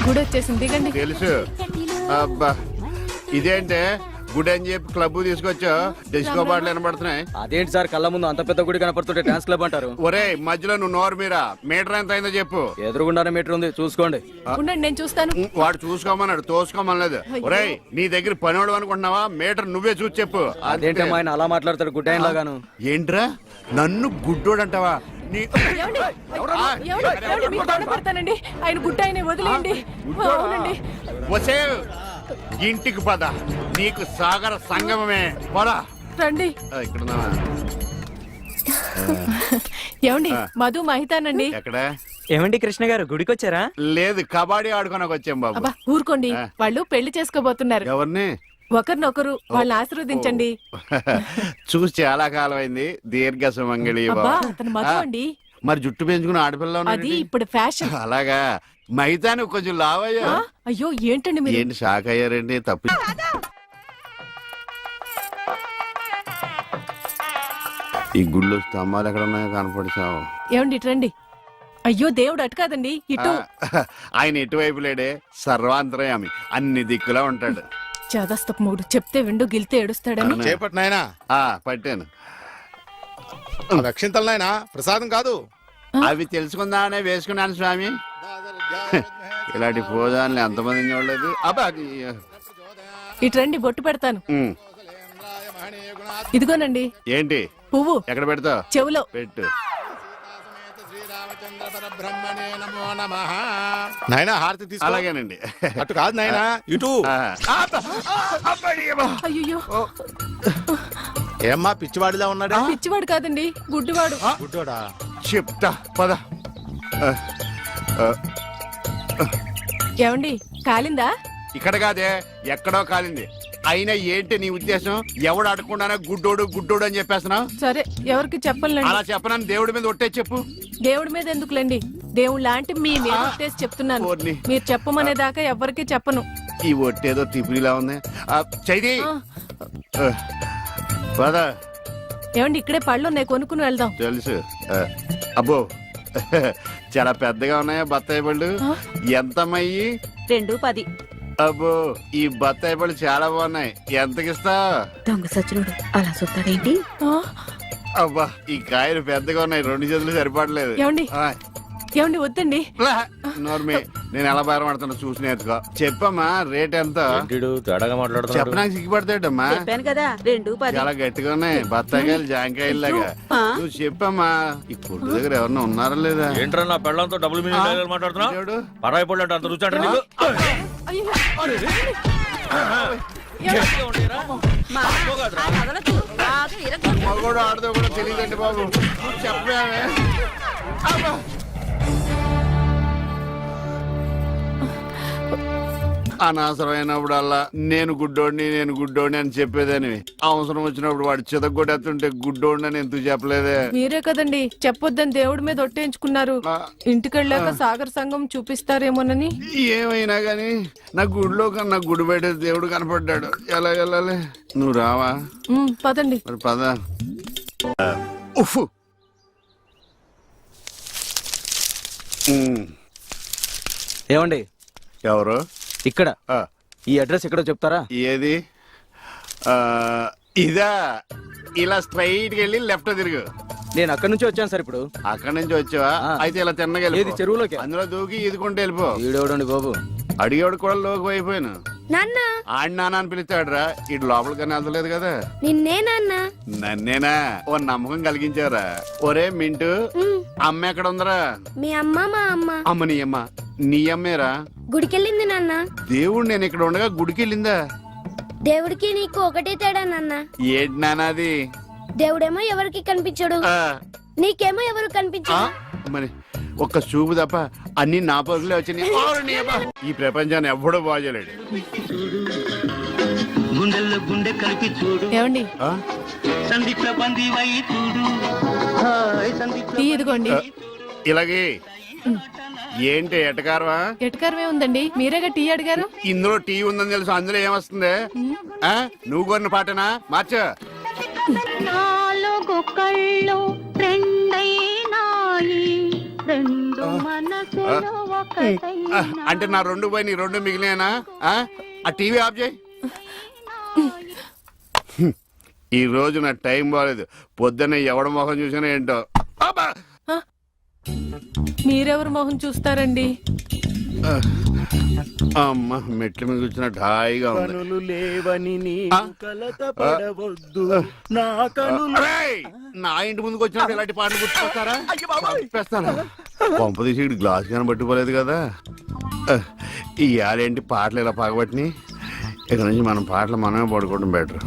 గుడి వచ్చేసింది, దిగండి. తెలుసు. అబ్బా ఇదేంటే గుడి అని చెప్పి క్లబ్ తీసుకొచ్చా, డిస్కో బాటలు వినబడుతున్నాయి. అదేంటి సార్, కళ్ళ ముందు అంత పెద్ద గుడి కనపడుతుంటే డాన్స్ క్లబ్ అంటారు? ఒరే మధ్యలో నువ్వు నోరు మీరా, మీటర్ ఎంత అయిందో చెప్పు. ఎదురుగుండానే మీటర్ ఉంది, చూసుకోండి. ఉండండి, నేను చూస్తాను. వాడు చూసుకోమన్నాడు, తోసుకోమనలేదు. ఒరే నీ దగ్గర పనివాడు అనుకుంటున్నావా? మీటర్ నువ్వే చూసి చెప్పు. అదేంటి ఆయన అలా మాట్లాడతాడు గుడ్ ఆయన లాగాను? ఏంట్రా నన్ను గుడ్డోడు అంటావా? పడతానండి, ఆయన గుడ్డ ఆయన వదిలేయండి. అవునండి. వసే ఇంటికి పద, నీకు సాగర సంగమమే. పద రండి. ఇక్కడ ఏమండి, మధు మహితానండి. ఎక్కడ? ఏమండి కృష్ణ గారు, గుడికి వచ్చారా? లేదు, కబడ్డీ ఆడుకోనకు వచ్చాం బాబు. అబ్బా ఊరుకోండి, వాళ్ళు పెళ్లి చేసుకోబోతున్నారు. ఎవరిని? ఒకరినొకరు, వాళ్ళని ఆశీర్వదించండి. చూసి చాలా కాలం అయింది. దీర్ఘ సుమంగళి. అతను మధు అండి. మరి జుట్టు పెంచుకుని ఆడపిల్ల అది ఇప్పుడు ఫ్యాషన్. అలాగా? మైతాను కొంచెం లావయ్యా. అయ్యో ఏంటండి మీరు? ఏంటి షాక్ అయ్యారండి? తప్పు. ఈ గుళ్ళు స్తంభాలు ఎక్కడ ఉన్నాయో కనపడిచావు. ఏమండి ఇటు రండి. అయ్యో దేవుడు అటు కాదండి, ఇటు. ఆయన ఎటువైపు లేడే, సర్వాంతరయామి, అన్ని దిక్కులా ఉంటాడు. చాదస్తపు మూడు, చెప్తే విండు, గిల్తే ఏడుస్తాడని. చేపట్నాయనా? పట్టాను. రక్షింతలు నాయనా, ప్రసాదం కాదు. అవి తెలుసుకుందామనే వేసుకున్నాను స్వామి. ఇలాంటి పోదాన్ని ఎంతమంది చూడలేదు. అబ్బా ఇటు రండి, బొట్టు పెడతాను. ఇదిగోనండి. ఏంటి? పువ్వు. ఎక్కడ పెడతావు? చెవులో పెట్టు. నాయనా హారతి తీసుకో. అలాగేనండి. అటు కాదు నాయనా, ఇటు. అయ్యో, ఏమ్మా పిచ్చివాడిలా ఉన్నాడా? పిచ్చివాడు కాదండి, గుడ్డివాడు. గుడ్డోడా? చెప్తా పద. ఏమండి, కాలిందా? ఇక్కడ కాదే, ఎక్కడో కాలింది. అయినా ఏంటి నీ ఉద్దేశం? ఎవడు అడగకుండానే గుడ్డోడు గుడ్డోడు అని చెప్పేస్తున్నావు? సరే, ఎవరికి చెప్పలేండి. అలా చెప్పనని దేవుడి మీద ఒట్టే చెప్పు. దేవుడి మీద ఎందుకులేండి, దేవుడు లాంటి మీ మీద ఒట్టేసి చెప్తున్నాను. మీరు చెప్పమనేదాకా ఎవరికి చెప్పను. ఈ ఒట్టేదో తిప్పిలా ఉంది. చైది పద. ఏమండి, ఇక్కడే పళ్ళు ఉన్నాయి, కొనుక్కుని వెళ్దాం. తెలుసు. అబ్బో చాలా పెద్దగా ఉన్నాయా బత్తాయి పళ్ళు? ఎంతమ్మయ్యి? 2.10. అబ్బో ఈ బత్తాయి పళ్ళు చాలా బాగున్నాయి. ఎంతకిస్తా? దొంగ సచ్చినోడు అలా చూస్తాడేంటి? అబ్బా ఈ కాయలు పెద్దగా ఉన్నాయి, 2 చేతులు సరిపడలేదు. ఏమండి, ఏమండి వద్దండి. నోర్మి, నేను ఎలా బేరమాడుతున్నా చూసి నేర్చుకో. చెప్పమ్మా రేట్ ఎంత? చెప్పడానికి సిగ్గుపడతాడమ్మా. చెప్పాను కదా 2.10. చాలా గట్టిగా ఉన్నాయి బత్తాయికాయలు, జాంకాయలు లాగా. నువ్వు చెప్పమ్మా. ఈ కొట్టు దగ్గర ఎవరన్నా ఉన్నారా లేదా? ఏంట్రా నా పెళ్ళంతో డబుల్ మీనింగ్ మాట్లాడుతున్నావు? పరాయి పళ్ళు అంటే అంత రుచి అంటే నీకు? మగోడు ఆడదో కూడా తెలియదండి బాబు. చెప్పామే. అనవసరమైనప్పుడల్లా నేను గుడ్డోడిని అని చెప్పేదని, అవసరం వచ్చినప్పుడు వాడు చితగొట్టేస్తుంటే గుడ్డోడిని అని ఎందుకు చెప్పలేదే? మీరే కదండి చెప్పొద్దని దేవుడి మీద ఒట్టేయించుకున్నారు. ఇంటికెళ్ళాక సాగర్ సంఘం చూపిస్తారేమోనని. ఏమైనా గాని నా గుడిలో కన్నా గుడి బయట దేవుడు కనపడ్డాడు. ఎలా వెళ్ళాలి? నువ్వు రావా? పదండి. మరి పద. ఉఫ్. ఏమండి, ఎవరు? ఇక్కడ ఈ అడ్రస్ ఎక్కడో చెప్తారా? ఏది? ఇదా? ఇలా స్ట్రైట్ వెళ్ళి లెఫ్ట్ తిరుగు. నేను అక్కడి నుంచి వచ్చాను సార్. ఇప్పుడు అక్కడి నుంచి వచ్చావా? అయితే ఇలా తిన్నగా చెరువులోకి అందులో దూకి ఈదుకుంటూ వెళ్ళిపో. ఈడోడండి బాబు, అడిగేవాడు కూడా లోకి అయిపోయాను. నాన్న ఆడి నాన్న అని పిలుస్తాడురా. ఇటు లోపలికన్నా వెళ్తలేదు కదా. నిన్నే నాన్న. నన్నేనా? ఓ నమ్మకం కలిగించారా? ఒరే మింటూ, అమ్మ ఎక్కడ ఉందరా? మీ అమ్మ మా అమ్మ. అమ్మ నీ అమ్మ? నీ అమ్మేరా? గుడికెళ్ళింది నాన్న. దేవుడు నేను ఇక్కడ ఉండగా గుడికి వెళ్ళిందా? దేవుడికి నీకు ఒకటే తేడా నాన్న. ఏంటి నాన్నది? దేవుడేమో ఎవరికి కనిపించడు, నీకేమో ఎవరు కనిపించడు. మరి ఒక్క చూపు తప్ప అన్ని నా పరుగులే వచ్చినాయి. ఈ ప్రపంచాన్ని ఎవ్వడూ బాగోలేడు. ఏమండి, ఇదిగోండి. ఇలాగే ఏంటి ఎటకారమా? ఎటకారమే ఉందండి, మీరేగా టీ అడిగారు. ఇందులో టీ ఉందని తెలుసు, అందులో ఏమొస్తుంది? నువ్వు కొన్న పాటనా? మార్చ. నాలుగు కళ్ళు రెండైనాయి, రెండు మనసు అంటే నా 2 పోయి నీ 2 మిగిలినా? ఆ టీవీ ఆఫ్ చేయి. ఈ రోజు నా టైం బాగాలేదు. పొద్దున్న ఎవడ మొహం చూసినా ఏంటో. అబ్బా! మీరెవరు మొహం చూస్తారండి? అమ్మ మెట్ల మీద కూర్చున్నట్టు హాయిగా ఉంది. అరేయ్! నా ఇంటి ముందుకు వచ్చినప్పుడు ఇలాంటి పాటలు గుర్తుకొస్తారా? చంపేస్తాను. పంప తీసి ఇటు గ్లాస్ కానీ పట్టుకోలేదు కదా. ఈ ఆలేంటి పాటలు ఇలా పగబట్టినాయి. ఇక్కడ నుంచి మనం పాటలు మనమే పడుకోవడం బెటర్.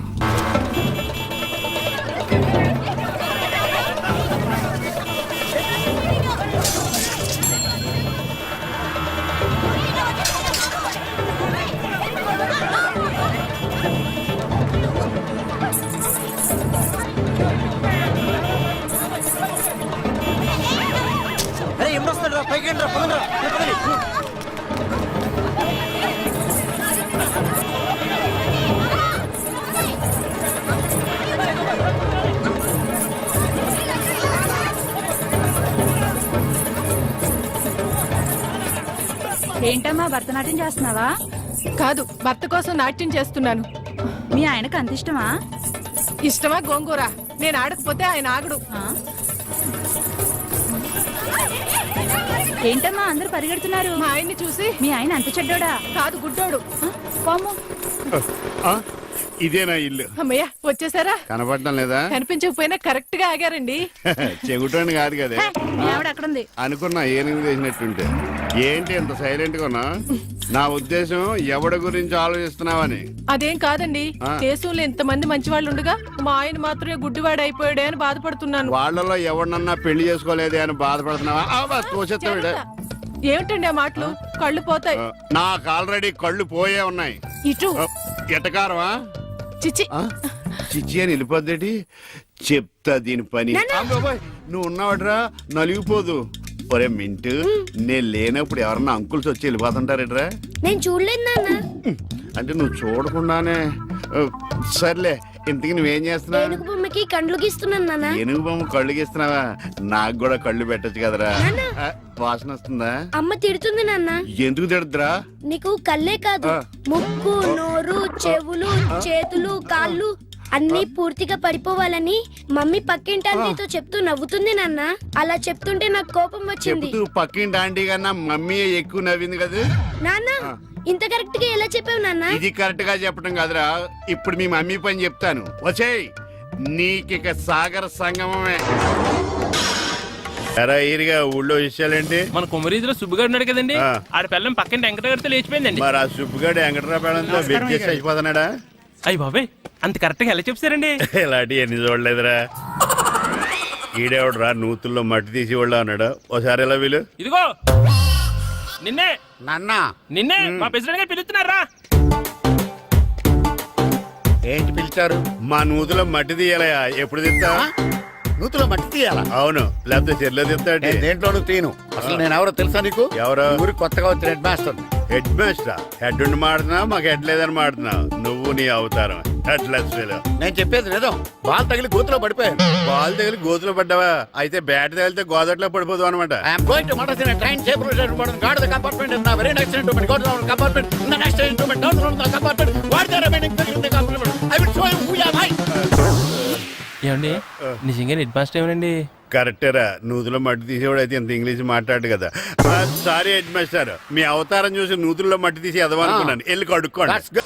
ఏంటమ్మా భరతనాట్యం చేస్తున్నావా? కాదు, భర్త కోసం నాట్యం చేస్తున్నాను. మీ ఆయనకు అంత ఇష్టమా? ఇష్టమా గోంగూర? నేను ఆడకపోతే ఆయన ఆగడు. ఏంటమ్మా అందరూ పరిగెడుతున్నారు? మా ఆయన్ని చూసి. మీ ఆయన అంత చెడ్డోడా? కాదు, గుడ్డోడు. పాము. ఇదేనా ఇల్లు? అమ్మయ్య, వచ్చేసారా? కనపడటం లేదా? కనిపించకపోయినా కరెక్ట్ గా ఆగారండి. చెగుటోని కాదు కదా. మీ ఆవిడ అక్కడుంది. అనుకున్నా ఏనుగు చేసినట్టుంటే. ఏంటి ఎంత సైలెంట్ గా ఉన్నా? నా ఉద్దేశం ఎవడి గురించి ఆలోచిస్తున్నావని. అదేం కాదండి, దేశంలో ఇంతమంది మంచి వాళ్ళు ఉండగా మా ఆయన మాత్రమే గుడ్డివాడు అయిపోయాడే అని బాధపడుతున్నాను. వాళ్ళలో ఎవరినన్నా పెళ్లి చేసుకోలేదే అని బాధపడుతున్నావా? తోసేస్తాడు. ఏమిటండి ఆ మాటలు? కళ్ళు పోతాయి. నాకు ఆల్రెడీ కళ్ళు పోయే ఉన్నాయి. ఇటు ఎటకారమా? చిచి. చిచ్చి అని వెళ్ళిపోద్దేటి? చెప్తా దీని పని. నువ్వు ఉన్నావట్రా, నలిగిపోదు. ఒరే మింటు, నేను లేనప్పుడు ఎవరన్నా అంకుల్స్ వచ్చి వెళ్ళిపోతుంటారేట్రా? నేను చూడలేదు నాన్న. అంటే నువ్వు చూడకుండానే. సర్లే, ఇంతకి నువ్వేం చేస్తున్నావు? ఏనుగు బొమ్మకి కళ్ళు గీస్తున్నాను నాన్న. ఏనుగు బొమ్మ కళ్ళు గీస్తున్నావా? నాకు కూడా కళ్ళు పెట్టచ్చు కదరా. వాసన వస్తుందా? అమ్మ తిడుతుంది నాన్న. ఎందుకు తిడద్దురా? నీకు కళ్ళే కాదు, ముక్కు, నోరు, చెవులు, చేతులు, కాళ్ళు అన్ని పూర్తిగా పడిపోవాలని మమ్మీ పక్కింటి ఆంటీతో చెప్తూ నవ్వుతుంది నాన్న. అలా చెప్తుంటే నాకు కోపం వచ్చింది. చెప్తూ పక్కింటి ఆంటీ కన్నా మమ్మీ ఎక్కువ నవ్వింది కదా నాన్న. ఇంత కరెక్ట్ గా ఎలా చెప్పావు నాన్న? ఇది కరెక్ట్ గా చెప్పడం కాదురా, ఇప్పుడు మీ మమ్మీ పని చెప్తాను. వచ్చేయ్, నీకిక సాగర సంగమమే. ఎరా ఈరిగా ఊళ్ళో విషయాలేంటి? మన కుమరీజులో సుబ్బుగాడు ఉన్నాడు కదండి, ఆడ పిల్లం పక్కన వెంకటగారితో లేచిపోయిందండి. మరి ఆ సుబ్బుగాడు వెంకటరావు పేడంతో వెచ్చేసి అయిపోతున్నాడా? అయ్యి బాబాయ్, అంత కరెక్ట్ గా ఎలా చెప్తారండి? ఇలాంటి ఎన్ని చూడలేదురా. ఈడేవడరా నూతుల్లో మట్టి తీసి వాళ్ళు అన్నాడు. ఓసారి ఎలా వీలు? ఇదిగో నిన్నే నాన్న, నిన్నే మా ప్రెసిడెంట్ గారు పిలుస్తున్నారా? ఏంటి పిలిచారు? మా నూతులో మట్టి తీయాలయా? ఎప్పుడు తీస్తా? నూతులో మట్టి తీయాలా? అవును, లేకపోతే చెల్లె తీస్తాడు. దేంట్లోనూ తీను. అసలు నేను ఎవరో తెలుసా నీకు? ఎవరు? ఊరికి కొత్తగా వచ్చిన head master. Head master? Head ఉండి మాడుతున్నావు, మాకు హెడ్ లేదని మాడుతున్నావు. నువ్వు నీ అవతారం హెడ్ లెస్. నేను చెప్పేది నిజం. బాల్ తగిలి గోతులో పడిపోయాను. బాల్ తగిలి గోతులో పడ్డావా? అయితే బ్యాట్ తగిలితే గోదట్లో పడిపోదు అనమాట. I'm going to motor in train safe guard the compartment in the very next instrument go down compartment in the next instrument down from the compartment what the remaining thing in the compartment I will show you who you are. ఏమండి నిజంగా head master ఏమనండి? కరెక్టేరా, నూతులో మట్టి తీసేవాడు అయితే ఇంత English మాట్లాడు కదా. Sorry head master, మీ అవతారం చూసి నూతుల్లో మట్టి తీసి ఎదవనుకున్నాను. వెళ్ళి కడుక్కోండి.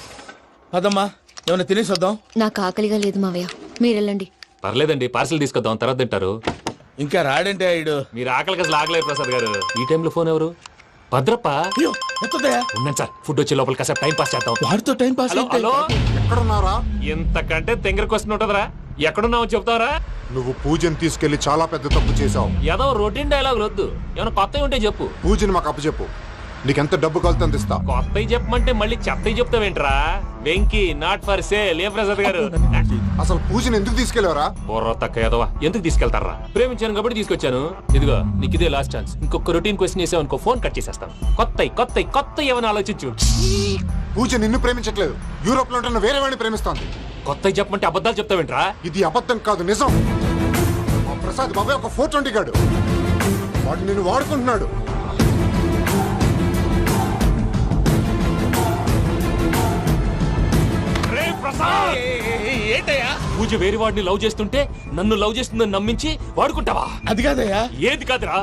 అదమ్మా, ఏమైనా తినేసి వద్దాం. నాకు ఆకలిగా లేదు మావయ్య, మీరు వెళ్ళండి. పర్లేదండి, పార్సిల్ తీసుకొద్దాం, తర్వాత తింటారు. ఇంకా రాడంటే ఆయుడు. మీరు ఆకలికి అసలు ఆగలేదు ప్రసాద్ గారు. ఈ టైంలో ఫోన్ ఎవరు? భద్రప్ప. ఉన్నాను సార్, ఫుడ్ వచ్చే లోపల కాసేపు టైం పాస్ చేద్దాం. వాడితో టైం పాస్. హలో, ఎక్కడున్నారా? ఇంతకంటే తెంగర క్వశ్చన్ ఉంటుందిరా. ఎక్కడున్నావు చెప్తావరా? నువ్వు పూజని తీసుకెళ్లి చాలా పెద్ద తప్పు చేశావు. ఏదో రొటీన్ డైలాగ్ వద్దు, ఏమైనా కొత్తవి ఉంటే చెప్పు. పూజని మాకు అప్పచెప్పు, నీకెంత డబ్బు కలుతుంది ఇస్తా. కొత్తవి చెప్పమంటే మళ్ళీ చెత్తవి చెప్తావేంట్రా? Venky not for sale. ఏ ప్రసాద్ గారు, అసలు పూజని ఎందుకు తీసుకెళ్లేవరా? బొర్ర తక్క ఏదవా, ఎందుకు తీసుకెళ్తారా? ప్రేమించాను కాబట్టి తీసుకొచ్చాను. ఇదిగో నీకు ఇదే లాస్ట్ ఛాన్స్. ఇంకొక రొటీన్ క్వశ్చన్ చేసావు అనుకో, ఫోన్ కట్ చేసేస్తాను. కొత్త ఏమైనా ఆలోచించు. పూజ నిన్ను ప్రేమించట్లేదు, యూరోప్ లో ఉంటున్న వేరే వాడిని ప్రేమిస్తోంది. కొత్త చెప్పమంటే అబద్ధాలు చెప్తావేంట్రా? ఇది అబద్ధం కాదు, నిజం. మా ప్రసాద్ బాబాయ్ ఒక 420 గాడు, వాడు నిన్ను వాడుకుంటున్నాడు. పూజ వేరే వాడిని లవ్ చేస్తుంటే నన్ను లవ్ చేస్తుందని నమ్మించి వాడుకుంటావా? అది కాదయ్యా. ఏది కాదురా,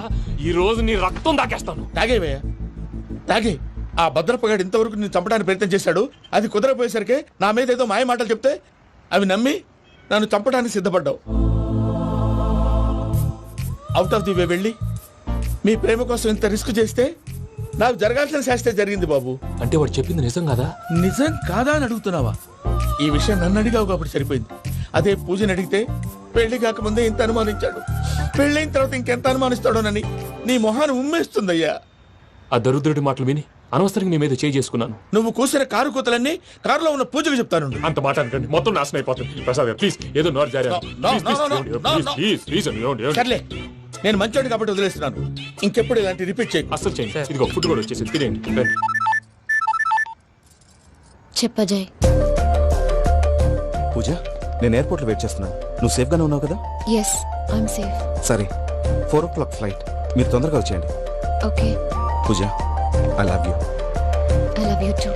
ఈ రోజు నీ రక్తం దాకేస్తాను. తాగేవయ్యా, తాగే. ఆ భద్రప్పగాడు ఇంతవరకు నేను చంపడానికి ప్రయత్నం చేశాడు. అది కుదరపోయేసరికి నా మీద ఏదో మాయ మాటలు చెప్తే అవి నమ్మి నన్ను చంపడానికి సిద్ధపడ్డావు. అవుట్ ఆఫ్ ది వే వెళ్ళి మీ ప్రేమ కోసం ఇంత రిస్క్ చేస్తే నాకు జరగాల్సిన శాస్త్రే జరిగింది బాబు. అంటే వాడు చెప్పింది నిజం కదా? నిజం కాదా అని అడుగుతున్నావా? ఈ విషయం నన్ను అడిగావు కాబట్టి సరిపోయింది. అదే పూజని అడిగితే పెళ్లి కాకముందే ఇంత అనుమానించాడు, పెళ్ళైన తర్వాత ఇంకెంత అనుమానిస్తాడోనని నీ మొహాన్ని ఉమ్మేస్తుందయ్యా. ఆ దరిద్రుడి మాటలు విని అనవసరంగా నీ మీద చేయి చేసుకున్నాను. నువ్వు కూసిన కారు కూతలన్నీ కారులో ఉన్న పూజకు చెప్తాను. అంత మాట అనకండి, మొత్తం నాశనం అయిపోతుంది. ప్రసాద్ గారు ప్లీజ్, ఏదో నోరు జారీ. సర్లే, నేను మంచోడు కాబట్టి వదిలేస్తున్నాను. ఇంకెప్పుడు ఇలాంటి రిపీట్ చేయకు. అసలు చేయండి. ఇదిగో ఫుడ్ కూడా వచ్చేసి తినేయండి. రండి. చెప్పజాయ్. పూజ, నేను ఎయిర్పోర్ట్లో వెయిట్ చేస్తున్నాను. నువ్వు సేఫ్గానే ఉన్నావు కదా? Yes, I'm safe. సరే, 4 o'clock ఫ్లైట్. మీరు తొందరగా వచ్చేయండి. Okay. Pooja, I love you. I love you too.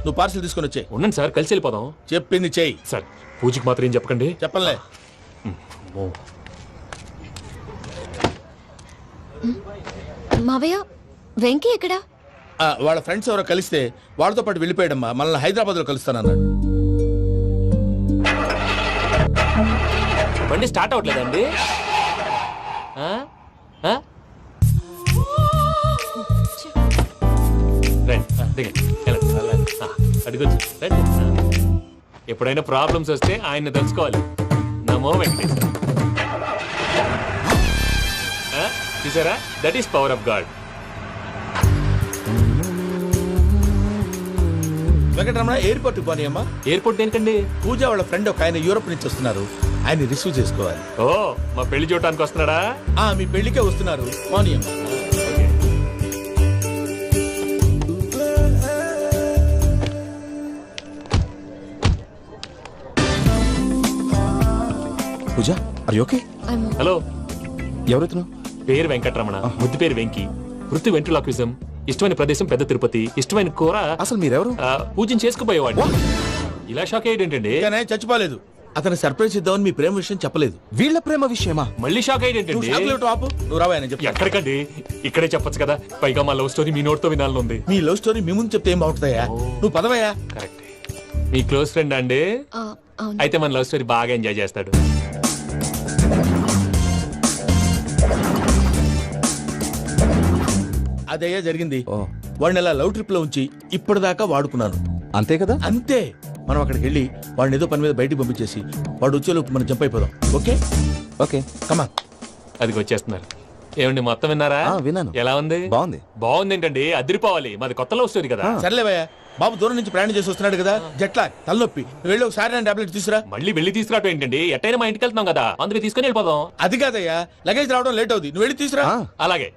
నువ్వు పార్సిల్ తీసుకొని వచ్చే. ఉండండి సార్, కలిసి వెళ్ళిపోదాం. చెప్పింది చెయ్యి. సార్, పూజకి మాత్రం ఏం చెప్పకండి. చెప్పలే. మావయ్య, వెంకీ ఎక్కడా? వాళ్ళ ఫ్రెండ్స్ ఎవరో కలిస్తే వాళ్ళతో పాటు వెళ్ళిపోయాడమ్మా. మనల్ని హైదరాబాద్ లో కలుస్తానన్నాడు. బండి స్టార్ట్ అవ్వట్లేదండి. అడిగొచ్చు. ఎప్పుడైనా ప్రాబ్లమ్స్ వస్తే ఆయన్ని తెలుసుకోవాలి. నమో వెంకటేశ్వర. చూసారా, that is power of God. Venkataramana, airport పోనీ అమ్మా. ఎయిర్పోర్ట్ దేనికండి? పూజ వాళ్ళ ఫ్రెండ్ ఒక ఆయన యూరోప్ నుంచి వస్తున్నారు. ఆయన రిసీవ్ చేసుకోవాలి. ఓ, మా పెళ్లి చూడటానికి వస్తున్నాడా? మీ పెళ్లికే వస్తున్నారు. పోనీ అమ్మా. పూజ, ఆర్ యు ఓకే? హలో, ఎవరెత్తును? పేరు వెంకటరమణ, ముద్దు పేరు వెంకి, వృత్తి వెంట్రులాక్విజం, ఇష్టమైన ప్రదేశం పెద్ద తిరుపతి, ఇష్టమైన కూర. అసలు మీరెవరు? పూజను చేసుకుపోయేవాడు. ఇలా షాక్ అయ్యేటండి? కానీ చచ్చిపోలేదు. అతను సర్ప్రైజ్ ఇద్దామని మీ ప్రేమ విషయం చెప్పలేదు. వీళ్ళ ప్రేమ విషయమా? మళ్ళీ షాక్ అయ్యేటండి? నువ్వు రావా అని చెప్పి. ఎక్కడికండి, ఇక్కడే చెప్పొచ్చు కదా. పైగా మా లవ్ స్టోరీ మీ నోట్తో వినాలని ఉంది. మీ లవ్ స్టోరీ మీ ముందు చెప్తే ఏం బాగుంటుందయ్యా? నువ్వు పదవయ్యా. కరెక్ట్. మీ క్లోజ్ ఫ్రెండ్ అండి? అయితే మన లవ్ స్టోరీ బాగా ఎంజాయ్ చేస్తాడు. అదయ్యా జరిగింది. వాడిని అలా లవ్ ట్రిప్ లో ఉంచి ఇప్పటిదాకా వాడుకున్నాను. అంతే కదా? అంతే. మనం అక్కడికి వెళ్ళి వాడిని ఏదో పని మీద బయటికి పంపించేసి వాడు వచ్చేలోపు మనం జంప్ అయిపోదాం. ఓకే ఓకే, కమా. అది వచ్చేస్తున్నారు. ఏమండి, మొత్తం విన్నారా? విన్నాను. ఎలా ఉంది? బాగుంది. బాగుంది ఏంటండి, అదిరిపోవాలి. మాది కొత్త లవ్ స్టోరీ కదా. సర్లేవయ్యా, బాబు దూరం నుంచి ప్రయాణం చేసి వస్తున్నాడు కదా, జట్లా తలనొప్పి. నువ్వు వెళ్ళి ఒకసారి టాబ్లెట్ తీసుకురా. మళ్ళీ వెళ్ళి తీసుకురావటం ఏంటండి? ఎట్టైనా మా ఇంటికి వెళ్తున్నాం కదా, అందుకే తీసుకొని వెళ్ళిపోదాం. అది కాదయ్యా, లగేజ్ రావడం లేట్ అవుతుంది. నువ్వు వెళ్ళి తీసుకురా. అలాగే.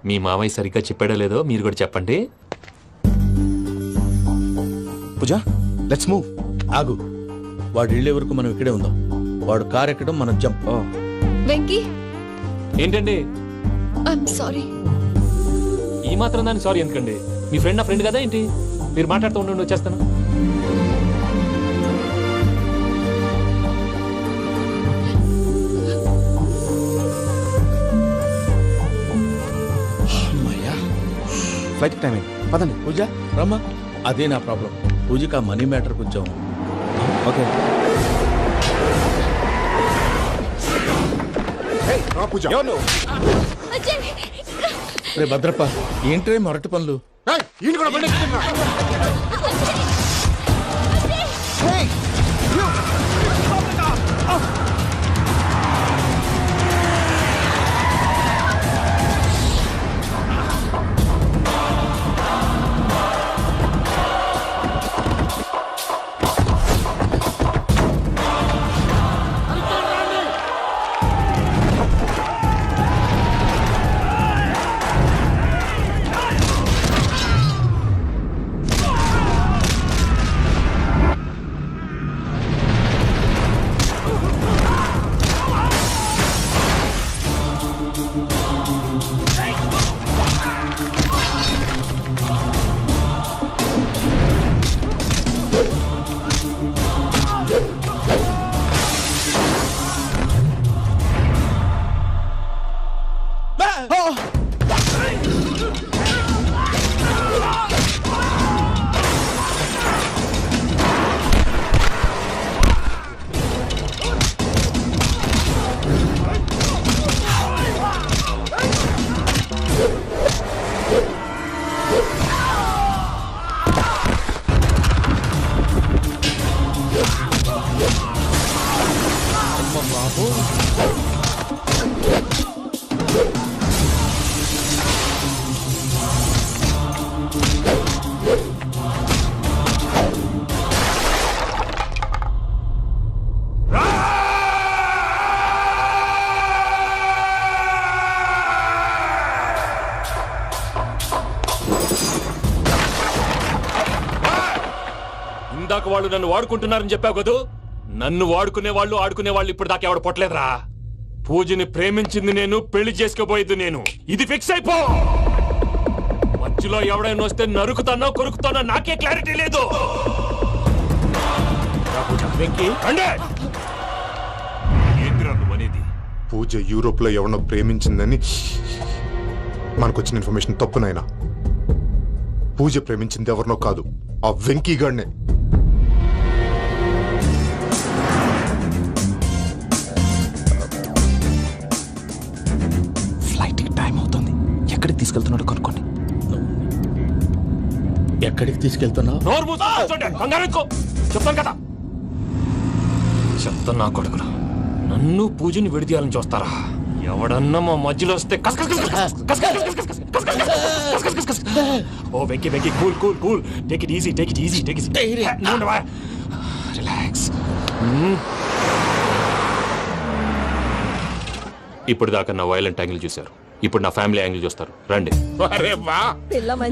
మీ మామయ్య సరిగ్గా చెప్పాడో లేదో మీరు కూడా చెప్పండి. పూజ, లెట్స్ మూవ్. ఆగు, వాడు వెళ్ళే వరకు మనం ఇక్కడే ఉందాం. వాడు కార్ ఎక్కడం, మనం జంప్. వెంకీ, ఏంటండి? I'm sorry. ఈ మాత్రం దాన్ని సారీ ఎందుకండి? మీ ఫ్రెండ్ నా ఫ్రెండ్ కదా ఏంటి? మీరు మాట్లాడుతూ ఉండండి, వచ్చేస్తాను. ఫ్లైట్ టైం అయింది, పదండి. పూజ రమ్మా. అదే నా ప్రాబ్లం. పూజకి ఆ మనీ మ్యాటర్ కొంచెం. ఓకే. రే భద్రప్ప, ఏంట్రే మొరటి పనులు? ఇందాక వాళ్ళు నన్ను వాడుకుంటున్నారని చెప్పావు కదూ. నన్ను వాడుకునే వాళ్ళు ఆడుకునే వాళ్ళు ఇప్పుడు దాకా ఎవడ పొట్టలేదురా. పూజని ప్రేమించింది నేను, పెళ్లి చేసుకోబోయేది నేను. ఇది ఫిక్స్ అయిపో. మధ్యలో ఎవడైనా వస్తే నరుకుతానో కొరుకుతానో నాకే క్లారిటీ లేదు. ఏంటిరా నువ్వు అనేది? పూజ యూరోప్ లో ఎవరినో ప్రేమించిందని మనకొచ్చిన ఇన్ఫర్మేషన్ తప్పునైనా. పూజ ప్రేమించింది ఎవరినో కాదు, ఆ వెంకీ గాడినే. ఫ్లైట్ టైం అవుతుంది. ఎక్కడికి తీసుకెళ్తున్నాడో కనుక్కోండి. ఎక్కడికి తీసుకెళ్తున్నావు? నోరు మూసుకొని కూర్చోండి. కంగారు ఎక్కు. చెప్తాను కదా. చెప్తాను నా కొడుకురా. నన్ను పూజని విడిదీయాలని చూస్తారా? ఎవడన్నా మా మధ్యలో వస్తే ఓ Venky Venky cool cool cool. Take it easy, take it easy, take it relax. ఇప్పుడు దాకా నా వైలెంట్ యాంగిల్ చూశారు, ఇప్పుడు నా ఫ్యామిలీ యాంగిల్ చూస్తారు. రండి. అరే వా,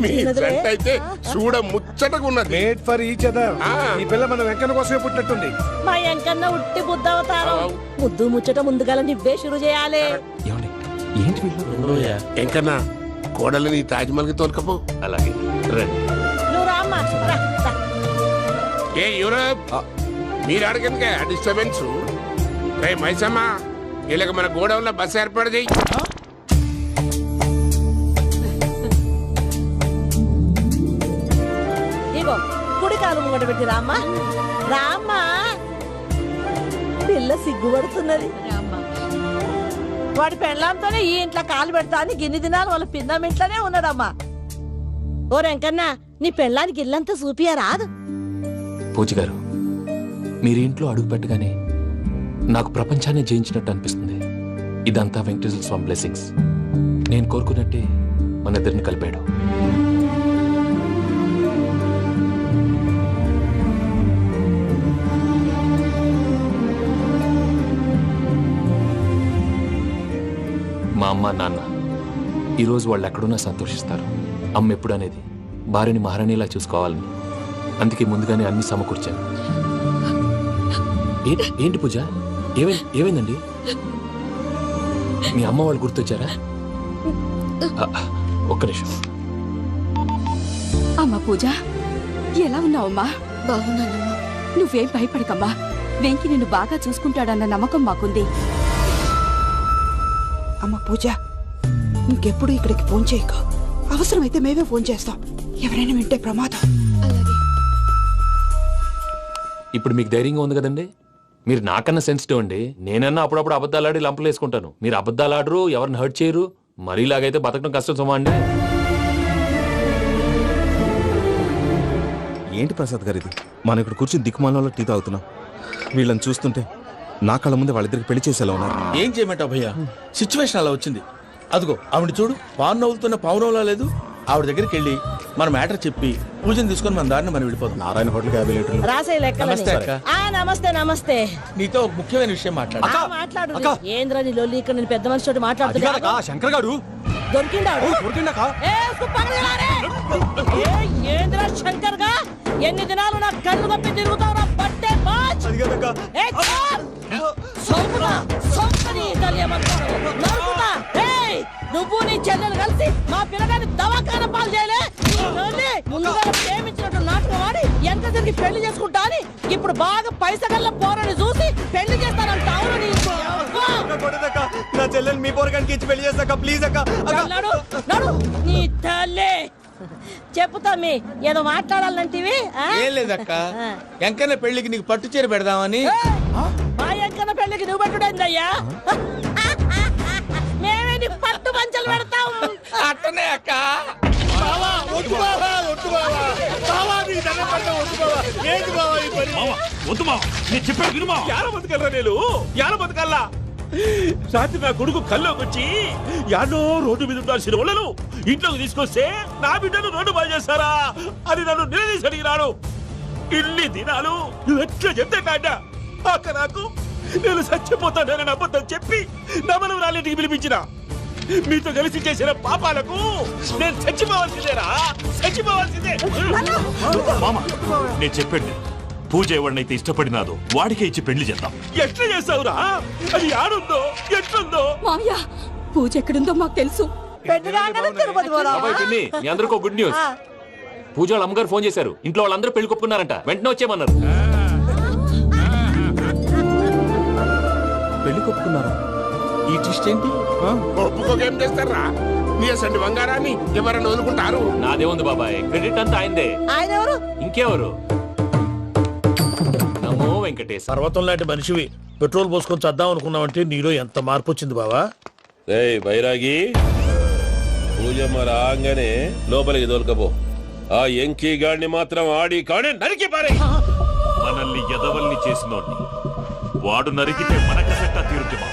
మీ జంట అయితే చూడ ముచ్చటగా ఉన్నది. Made for each other. ఈ పిల్ల మన వెంకన్న కోసమే పుట్టినట్టుంది. మా ఎంకన్న ఉట్టి బుద్ధవతారం. ముద్దు ముచ్చట ముందుగా నువ్వే షురు చేయాలి. ఏమండి ఏంటి వీళ్ళు? ఎంకన్నా కోడలని తాజ్మహల్ కి తోలుకపో. అలాగే రండి. నువ్వు రామ్మా. రా, రా. ఏ యూరోప్, మీరు అడగనుక డిస్టర్బెన్స్. రే మైసమ్మా, వీళ్ళకి మన గోడౌన్ లో బస్సు ఏర్పాటు చేయి. ఇగో కుడి కాలు ముంగట పెట్టి రామ్మా. రామ్మా, పిల్ల సిగ్గుపడుతున్నది. వాడి పెళ్ళాంతోనే ఈ ఇంట్లో కాలు పెడతా అని గిన్ని దినాలు వాళ్ళ పిన్నం ఇంట్లోనే ఉన్నాడమ్మా. ఓ వెంకన్న, నీ పెళ్ళానికి ఇల్లంతా చూపియా రాదు. పూజ గారు, మీరు ఇంట్లో అడుగు పెట్టగానే నాకు ప్రపంచాన్ని జయించినట్టు అనిపిస్తుంది. ఇదంతా వెంకటేశ్వర స్వామి బ్లెస్సింగ్స్. నేను కోరుకున్నట్టే మన ఇద్దరిని కలిపాడు. మా అమ్మ నాన్న ఈరోజు వాళ్ళు ఎక్కడున్నా సంతోషిస్తారు. అమ్మ ఎప్పుడు అనేది భార్యని మహారాణిలా చూసుకోవాలని, అందుకే ముందుగానే అన్ని సమకూర్చాను. ఏంటి పూజ, ఏమైందండి? మీ అమ్మ వాళ్ళు గుర్తొచ్చారా? ఒక్క నిమిషం. అమ్మా పూజ, ఎలా ఉన్నావమ్మా? బాగున్నానమ్మా. నువ్వేం భయపడకమ్మా. వెంకి నిన్ను బాగా చూసుకుంటాడన్న నమ్మకం మాకుంది. అమ్మ పూజ, ఇంకెప్పుడు ఇక్కడికి ఫోన్ చేయక. అవసరమైతే మేమే ఫోన్ చేస్తాం. ఎవరైనా వింటే ప్రమాదం. అలాగే. ఇప్పుడు మీకు ధైర్యంగా ఉంది కదండి. మీరు నాకన్నా సెన్సిటివ్ అండి. నేనన్నా అప్పుడప్పుడు అబద్ధాలాడి లంపలు వేసుకుంటాను. మీరు అబద్ధాలు ఆడరు, ఎవరిని హర్ట్ చేయరు. మరీలాగైతే బతకడం కష్టం సుమా అండి. ఏంటి ప్రసాద్ గారు ఇది? మనం ఇక్కడ కూర్చుని దిక్కుమాలలో టీ తాగుతున్నాం. వీళ్ళని చూస్తుంటే నా కళ్ళ ముందే వాళ్ళిద్దరికి పెళ్లి చేసేలా ఉన్నారు. ఏం చేయమంటావు భయ్యా? సిచ్యువేషన్ అలా వచ్చింది. అదిగో ఆవిడ చూడు, పావు నవ్వులుతున్న పావునవ్వులా లేదు. ఆవిడ దగ్గరికి వెళ్ళి మన మ్యాటర్ చెప్పి పూజను తీసుకొని మన దారిని మనం వెళ్ళిపోతాం. నారాయణ హోటల్ 50 లీటర్లు. రాసే లెక్క. నమస్తే అక్క. నమస్తే నమస్తే. నీతో ఒక ముఖ్యమైన విషయం మాట్లాడు. మాట్లాడు. ఏంద్రా నీ లొల్లి? ఇక్కడ నేను పెద్ద మనిషి తోటి మాట్లాడుతున్నా. శంకర్ గారు దొరికిందాడు. ఏంద్రా శంకర్ గా? ఎన్ని దినాలు నా కళ్ళు తప్పి తిరుగుతావు నా పట్టే బాచ్. నువ్వు నీ చెల్లెలు కలిసి మా పిల్లగాని దవాఖాన పాలు చేయలే. ముందుగా ప్రేమించినట్టు నాటకం ఆడి ఎంత తిరిగి పెళ్లి చేసుకుంటా అని ఇప్పుడు బాగా పైసగల్ల పోరని చూసి పెళ్లి చేస్తానంట. నా చెల్లెలు మీ పోరగానికి ఇచ్చి పెళ్లి చేస్తాక ప్లీజ్ అక్క. నడు నీ తల్లి. చెప్పుతా మీ ఏదో మాట్లాడాలంటివి. ఏం లేదక్క, ఎంకన్న పెళ్లికి నీకు పట్టు చీర పెడదామని. మా ఎంకన్న పెళ్లికి నువ్వు పెట్టుడైందయ్యా? మేమే నీ పట్టు పంచలు పెడతాం. అట్టనే అక్క. ఏంటి బావా ఈ పని? వద్దు మావా, నేను చెప్పాను విను మావా. యాడ బతకల్లా నేను యాడ బతకల్లా రాత్రి నా కొడుకు కల్లోకి వచ్చి యాడో రోడ్డు మీద ఉండాల్సిన వాళ్ళను ఇంట్లోకి తీసుకొస్తే నా బిడ్డను రోడ్డు బాగా చేస్తారా అని నన్ను నిలదీసి అడిగినాడు. ఇన్ని దినాలు నువ్వు ఎట్లా చెప్తే కాడ అక్క నాకు నేను చచ్చిపోతానని అబద్ధం చెప్పి నా మనవరాలింటికి పిలిపించిన. మీతో కలిసి చేసిన పాపాలకు నేను చచ్చిపోవాల్సిందేరా, చచ్చిపోవాల్సిందే. మామ నేను చెప్పండి, పూజ ఎవరినైతే ఇష్టపడినాదో వాడికే ఇచ్చి పెళ్లి చేద్దాం. ఎట్లా చేస్తావురా? అది ఆడుందో ఎట్లుందో? మామయ్య పూజ ఎక్కడుందో మాకు తెలుసు. బాబాయ్ పిన్ని, మీ అందరికీ గుడ్ న్యూస్. పూజ వాళ్ళ అమ్మగారు ఫోన్ చేశారు, ఇంట్లో వాళ్ళందరూ పెళ్లి కొప్పుకున్నారంట, వెంటనే వచ్చేయమన్నారు. పెళ్లి కొప్పుకున్నారా? ఈ ట్విస్ట్ ఏంటి? ఒప్పుకోకేం చేస్తారా? నీ అసంటి బంగారాన్ని ఎవరైనా వదులుకుంటారు? నాదే ఉంది బాబాయ్, క్రెడిట్ అంతా ఆయనదే. ఆయన ఎవరు? ఇంకెవరు? నమో వెంకటేశ్. పర్వతం లాంటి మనిషివి పెట్రోల్ పోసుకొని చద్దాం అనుకున్నావంటే నీలో ఎంత మార్పు వచ్చింది బావా. బైరాగి పూజమ్మ రాగానే లోపలికి దొరకపో. ఆ ఎంకీ గాడిని మాత్రం ఆడి కాడే నరికి పారే. మనల్ని ఎదవల్ని చేసినోడ్ని వాడు నరికితే మనకసట్ట తీరుతుమా.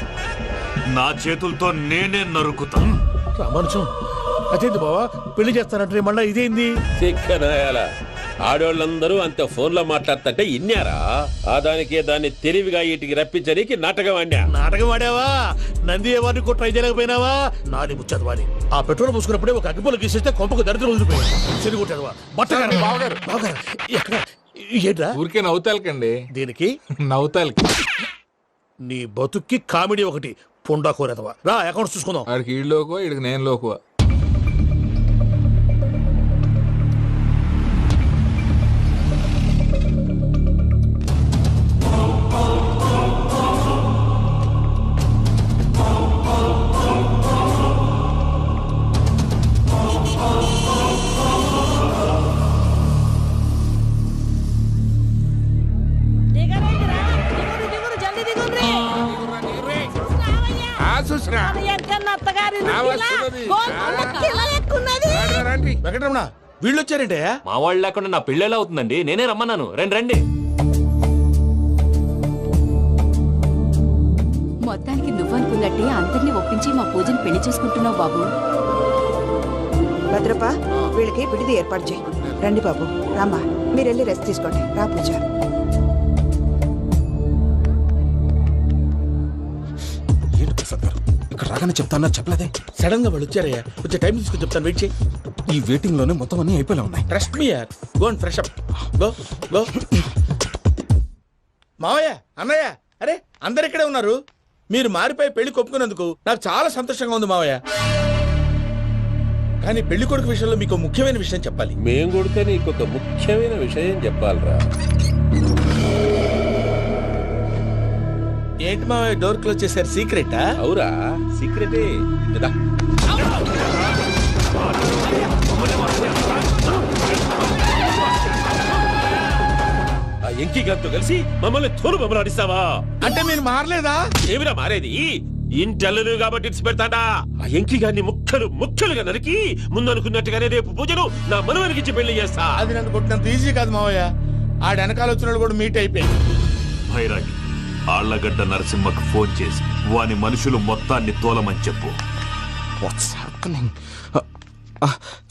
నా చేతులతో నేనే నరుకుతా. రామానుజం అదేంది బావా పెళ్లి చేస్తానంటే మళ్ళా ఇదేంది? చిక్కనాయాల ఆడోళ్ళందరూ అంత ఫోన్ లో మాట్లాడుతుంటే ఇన్నారా? ఆ దానికే దాన్ని తెలివిగా వీటికి రప్పించడానికి నాటకం ఆడా. నాటకం ఆడావా? నంది ఎవరిని కూడా ట్రై చేయలేకపోయినావా? నాది ముచ్చదు వాడి. ఆ పెట్రోల్ పోసుకున్నప్పుడే ఒక అగ్గిపొల గీసేస్తే కొంపకు దరిద్రం వదిలిపోయాడు. చెరుగుంటదవా బట్టగారు బావగారు బావగారు ఎక్కడ ఏంట్రా? ఊరికే నవ్వుతాలకండి. దీనికి నవ్వుతాలకి నీ బతుక్కి కామెడీ ఒకటి పుండా కోరేదవా. రా అకౌంట్స్ చూసుకుందాం. వాడికి ఈడు లోకువా, ఈడికి నేను లోకువా. వెంకటరమణ వీళ్ళు వచ్చారంటే మా వాళ్ళు లేకుండా నా పెళ్ళి ఎలా అవుతుందండి? నేనే రమ్మన్నాను. రండి రండి. మొత్తానికి నువ్వనుకున్నట్టే అందరినీ ఒప్పించి మా పూజను పెళ్లి చేసుకుంటున్నావు బాబు. భద్రప్ప వీళ్ళకి విడిది ఏర్పాటు చేయి. రండి బాబు రామ్మా, మీరు వెళ్ళి రెస్ట్ తీసుకోండి. రా పూజ. ఏంటి ప్రసాద్ గారు ఇక్కడ రాగానే చెప్తానా చెప్పలేదే? సడన్ గా వాళ్ళు వచ్చారయ్యా, కొంచెం టైం తీసుకుని చెప్తాను. వెయిట్ చేయి. ఈ వెయిటింగ్ లోనే మొత్తం అన్ని అయిపోయినా ఉన్నాయి. ట్రస్ట్ మీ యార్. Go and fresh up. Go go. మావయ్య అన్నయ్య అరే అందరు ఇక్కడే ఉన్నారు. మీరు మారిపోయి పెళ్లి కొప్పుకున్నందుకు నాకు చాలా సంతోషంగా ఉంది మావయ్య. కానీ పెళ్లి కొడుకు విషయంలో మీకు ముఖ్యమైన విషయం చెప్పాలి. మేం కొడితే నీకు ఒక ముఖ్యమైన విషయం చెప్పాలరా. ఏంటి మావయ్య డోర్ క్లోజ్ చేశారు? సీక్రెటా? అవురా సీక్రెటే. ఆ ఎంకీ గారితో కలిసి మమ్మల్ని తోలు బొమ్మలాడిస్తావా? అంటే మీరు మారలేదా? ఏమిరా మారేది? ఇంటల్లు కాబట్టి ఇడిచి పెడతాడా? ఆ ఎంకీ గారిని ముక్కలు ముక్కలుగా నరికి ముందు అనుకున్నట్టుగానే రేపు పూజను నా మనవరికి ఇచ్చి పెళ్లి చేస్తా. అది నన్ను కొట్టినంత ఈజీ కాదు మావయ్య. ఆ వెనకాల వచ్చిన వాళ్ళు కూడా మీట్ అయిపోయింది. భైరాగి ఆళ్లగడ్డ నరసింహకు ఫోన్ చేసి వాని మనుషులు మొత్తాన్ని తోలమని చెప్పు. What's happening?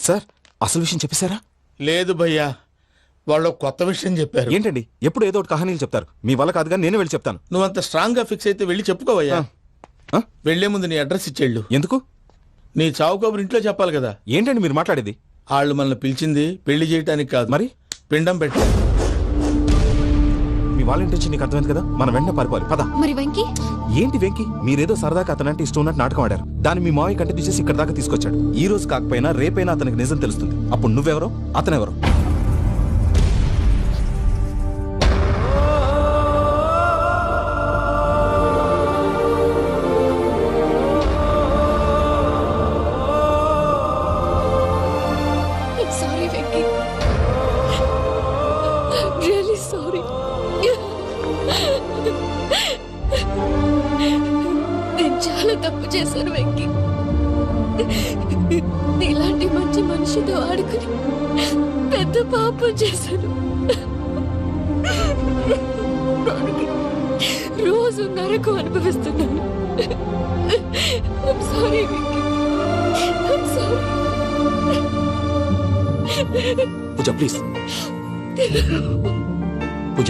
సార్ అసలు విషయం చెప్పేశారా? లేదు భయ్యా, వాళ్ళు కొత్త విషయం చెప్పారు. ఏంటండి ఎప్పుడు ఏదో ఒకటి కహానీలు చెప్తారు. మీ వల్ల కాదుగా, నేనే వెళ్ళి చెప్తాను. నువ్వంత స్ట్రాంగ్ గా ఫిక్స్ అయితే వెళ్ళి చెప్పుకోవయ్యా. వెళ్లే ముందు నీ అడ్రస్ ఇచ్చేళ్ళు. ఎందుకు? నీ చావు కబురు ఇంట్లో చెప్పాలి కదా. ఏంటండి మీరు మాట్లాడేది? వాళ్ళు మనల్ని పిలిచింది పెళ్లి చేయటానికి కాదు, మరి పిండం పెట్టి. మీ వాళ్ళ ఇంటి నీకు అర్థమైంది కదా, మనం వెంటనే పారిపోవాలి. పద. మరి వెంకీ? ఏంటి వెంకీ? మీరేదో సరదాగా అతనంటే ఇష్టం ఉన్నట్టు నాటకం ఆడారు. దాన్ని మీ మావయ్య కంటే తీసేసి ఇక్కడ దాకా తీసుకొచ్చాడు. ఈ రోజు కాకపోయినా రేపైనా అతనికి నిజం తెలుస్తుంది. అప్పుడు నువ్వెవరో అతనెవరో. Sorry Venky, really sorry. నేను చాలా తప్పు చేశాను వెంకీ. నీలాంటి మంచి మనిషితో ఆడుకుని పెద్ద పాపం చేశాను. రోజు నరకం అనుభవిస్తున్నాను. I'm sorry, Vicky. I'm sorry. Pooja please, Pooja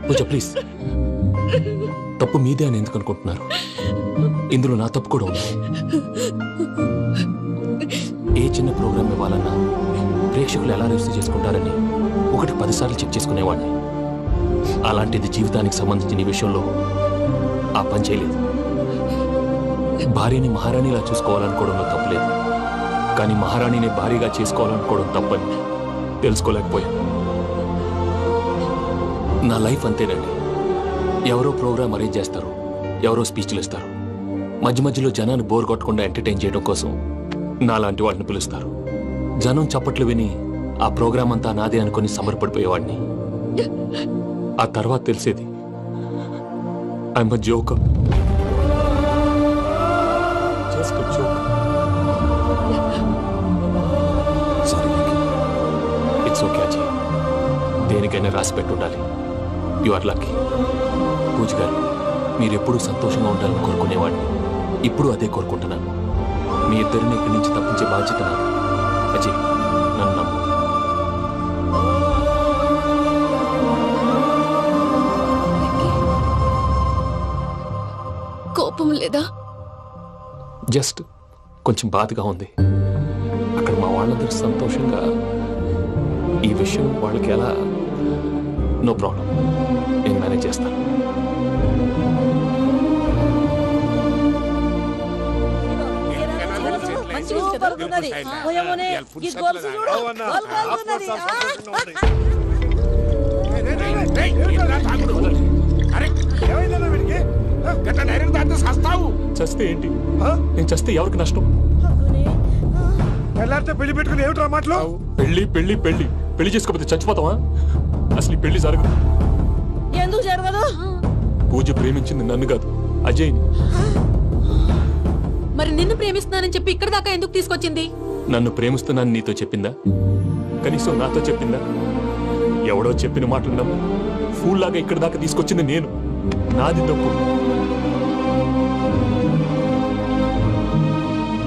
Pooja please. తప్పు మీదే అని ఎందుకు అనుకుంటున్నారు? ఇందులో నా తప్పు కూడా ఉంది. ఏ చిన్న ప్రోగ్రామ్ ఇవ్వాలన్నా ప్రేక్షకులు ఎలా రిసీవ్ చేసుకుంటారని 10 సార్లు చెక్ చేసుకునేవాడిని. అలాంటిది జీవితానికి సంబంధించిన ఈ విషయంలో ఆ పని చేయలేదు. భార్యని మహారాణిలా చూసుకోవాలనుకోవడంలో తప్పులేదు, కానీ మహారాణిని భారీగా చేసుకోవాలనుకోవడం తప్పని తెలుసుకోలేకపోయాను. నా లైఫ్ అంతేనండి. ఎవరో ప్రోగ్రామ్ అరేంజ్ చేస్తారు, ఎవరో స్పీచ్లు ఇస్తారు, మధ్య మధ్యలో జనాన్ని బోర్ కొట్టకుండా ఎంటర్టైన్ చేయడం కోసం నాలాంటి వాటిని పిలుస్తారు. జనం చప్పట్లు విని ఆ ప్రోగ్రామ్ అంతా నాదే అనుకుని సమర్పడిపోయేవాడిని. ఆ తర్వాత తెలిసేది I'm a joker. Just a joker. Sorry, it's okay Ajay. దేనికైనా రాసి పెట్టుండాలి. You are lucky. Pooja garu, మీరు ఎప్పుడూ సంతోషంగా ఉండాలని కోరుకునేవాడిని. ఇప్పుడు అదే కోరుకుంటున్నాను. మీ ఇద్దరిని ఇక్కడి నుంచి తప్పించే బాధ్యత నాది. అజయ్, నన్ను నమ్ము. కోపం లేదా? జస్ట్ కొంచెం బాధగా ఉంది. అక్కడ మా వాళ్ళందరూ సంతోషంగా ఈ విషయం వాళ్ళకి ఎలా. నో ప్రాబ్లం, నేను మేనేజ్ చేస్తాను. సూపర్ ఉన్నది. ఓయమ్మోనే, ఈ గొలుసు చూడు. గొలుసున్నది. చస్తే ఏంటి? నేను చస్తే ఎవరికి నష్టం? పెళ్లి పెట్టుకుని ఏమిట్రా మాటలు? పెళ్లి పెళ్లి పెళ్లి పెళ్లి చేసుకోకపోతే చచ్చిపోతావా? అసలు ఈ పెళ్లి జరగదు. ఎందుకు జరగదు? పూజ ప్రేమించింది నన్ను కాదు, అజయ్ని. మరి నిన్ను ప్రేమిస్తున్నానని చెప్పి ఇక్కడ దాకా ఎందుకు తీసుకొచ్చింది? నన్ను ప్రేమిస్తున్నాను నీతో చెప్పిందా? కనీసం నాతో చెప్పిందా? ఎవడో చెప్పిన మాటలు నమ్ము ఫూల్ లాగా ఇక్కడ దాకా తీసుకొచ్చింది నేను. నాది తప్పు.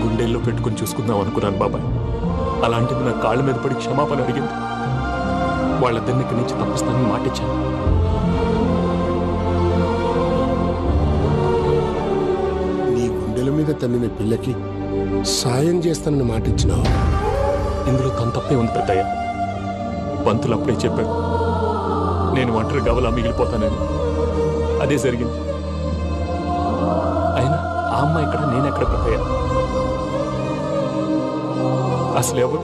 గుండెల్లో పెట్టుకుని చూసుకుందాం అనుకున్నాను బాబాయ్. అలాంటిది నా కాళ్ళ మీద పడి క్షమాపణ అడిగింది. వాళ్ళిద్దరిని ఇక్కడి నుంచి తప్పిస్తానని మాటిచ్చాను. నీ గుండెల మీద తన్నిన పిల్లకి సాయం చేస్తానని మాటిచ్చినావు. ఇందులో తన తప్పే ఉంది పెద్దయ్య. పంతులు అప్పుడే చెప్పారు నేను ఒంటరి గవలా మిగిలిపోతానని. అదే జరిగింది. అయినా ఆ అమ్మాయి ఎక్కడ, నేనెక్కడ పెద్దయ్య? అసలు ఎవరు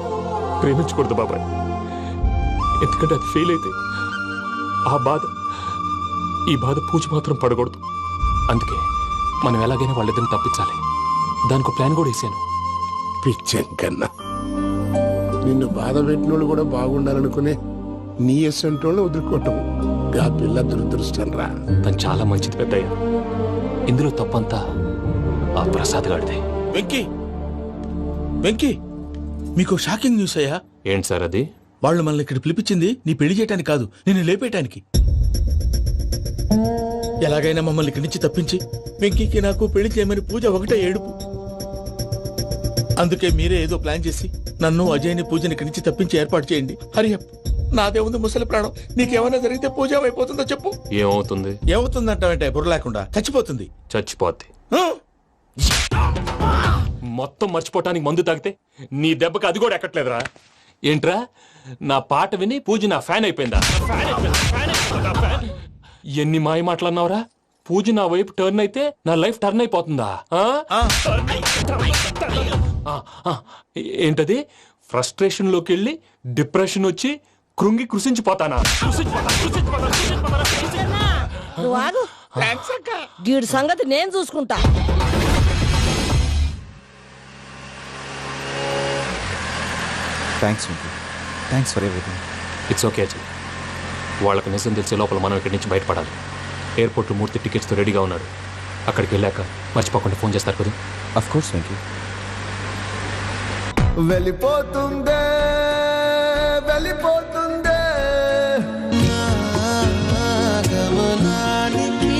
ప్రేమించకూడదు బాబాయ్. ఎందుకంటే అది ఫెయిల్ అయితే ఈ బాధ పూజ మాత్రం పడకూడదు. అందుకే మనం ఎలాగైనా వాళ్ళిద్దరిని తప్పించాలి. దానికి ప్లాన్ కూడా వేసాను. పిచ్చం కన్నా నిన్ను బాధ పెట్టినోళ్ళు కూడా బాగుండాలనుకునే నీ ఎస్సంటోళ్ళు వదులుకోవటం ఆ పిల్ల దురదృష్టం రా. తను చాలా మంచిది పెద్దయ్య. ఇందులో తప్పంతా ఆ ప్రసాద్ గాడిదే. వెంకీ, వెంకీ, మీకు షాకింగ్ న్యూస్ అయ్యా. ఏంటి సార్ అది? వాళ్ళు మనల్ని ఇక్కడ పిలిపించింది నీ పెళ్లి చేయటానికి కాదు, నిన్ను లేపేయటానికి. ఎలాగైనా మమ్మల్ని ఇక్కడి నుంచి తప్పించి వెంకీకి నాకు పెళ్లి చేయమని పూజ ఒకటే ఏడుపు. అందుకే మీరే ఏదో ప్లాన్ చేసి నన్ను అజయ్ని పూజని ఇక్కడి నుంచి తప్పించి ఏర్పాటు చేయండి. హరియప్, నాదే ఉంది ముసలి ప్రాణం. నీకేమైనా జరిగితే పూజ అయిపోతుందో చెప్పు. ఏమవుతుంది? ఏమవుతుందంటావంటే బుర్ర లేకుండా చచ్చిపోతుంది. చచ్చిపోద్ది. మొత్తం మర్చిపోవటానికి మందు తాగితే నీ దెబ్బకి అది కూడా ఎక్కట్లేదురా. ఏంట్రా, నా పాట విని పూజ నా ఫ్యాన్ అయిపోయిందా? ఎన్ని మాయ మాటలన్నావురా? పూజ నా వైపు టర్న్ అయితే నా లైఫ్ టర్న్ అయిపోతుందా? ఏంటది? ఫ్రస్ట్రేషన్ లోకి వెళ్ళి డిప్రెషన్ వచ్చి కృంగి కృషించిపోతానా? నువ్వు ఆగు. వీడి సంగతి నేను చూసుకుంటా. Thanks for everything. It's okay Ajay. వాళ్ళకి నిజం తెలిసే లోపల మనం ఇక్కడి నుంచి బయటపడాలి. ఎయిర్పోర్ట్లో మూర్తి టికెట్స్తో రెడీగా ఉన్నాడు. అక్కడికి వెళ్ళాక మర్చిపోకుండా ఫోన్ చేస్తారు కదా. Of course Venky. వెళ్ళిపోతుందే వెళ్ళిపోతుందే గమనానికి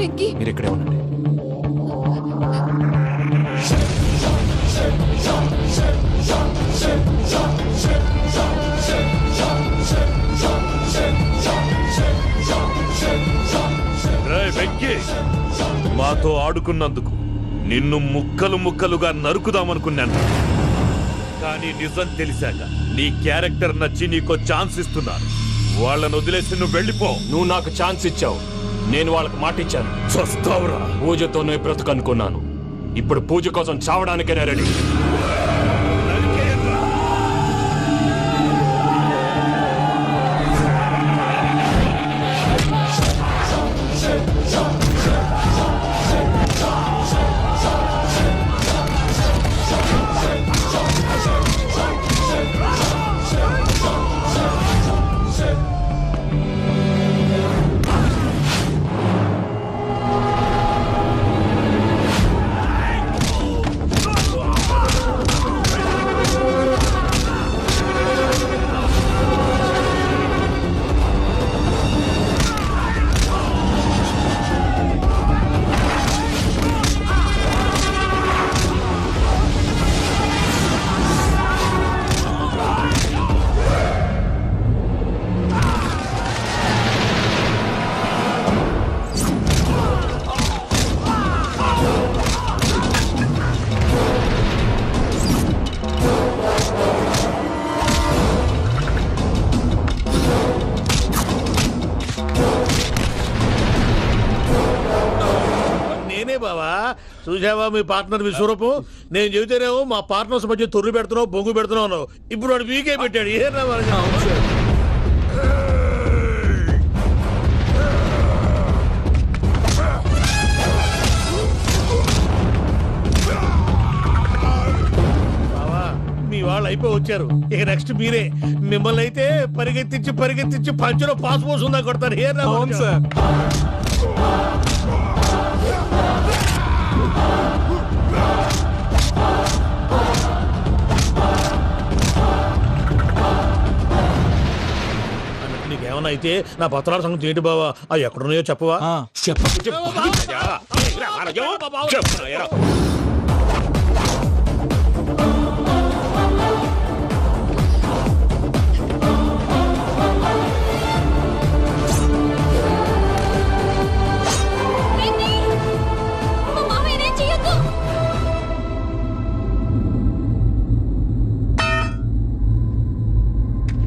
వెంకీ మీరు ఇక్కడే ఉండండి. రేయ్ వెంకీ, మాతో ఆడుకున్నందుకు నిన్ను ముక్కలు ముక్కలుగా నరుకుదామనుకున్నాను. కానీ నిజం తెలిసాక నీ క్యారెక్టర్ నచ్చి నీకో ఛాన్స్ ఇస్తున్నాను. వాళ్ళను వదిలేసి నువ్వు వెళ్ళిపో. నువ్వు నాకు ఛాన్స్ ఇచ్చావు, నేను వాళ్ళకి మాట ఇచ్చాను. చస్తావురా. పూజతోనే బ్రతుకనుకున్నాను, ఇప్పుడు పూజ కోసం చావడానికే రెడీ. బావా, చూసావా మీ పార్ట్నర్ విశ్వరూపం? నేను చెబితేనేమో మా పార్ట్నర్స్ మధ్య తొర్రు పెడుతున్నావు, బొంగు పెడుతున్నావు. ఇప్పుడు వాడు వీకే పెట్టాడు. ఏ మీ వాళ్ళు అయిపోయి వచ్చారు, ఇక నెక్స్ట్ మీరే. మిమ్మల్ని అయితే పరిగెత్తించి పరిగెత్తించి పంచులో పాస్ పోసుందా కొడతారు. ఏ సార్ నీకేమన్నా అయితే నా పత్రాల సంగతి ఏంటి బావా? అవి ఎక్కడున్నాయో చెప్పవా? చెప్ప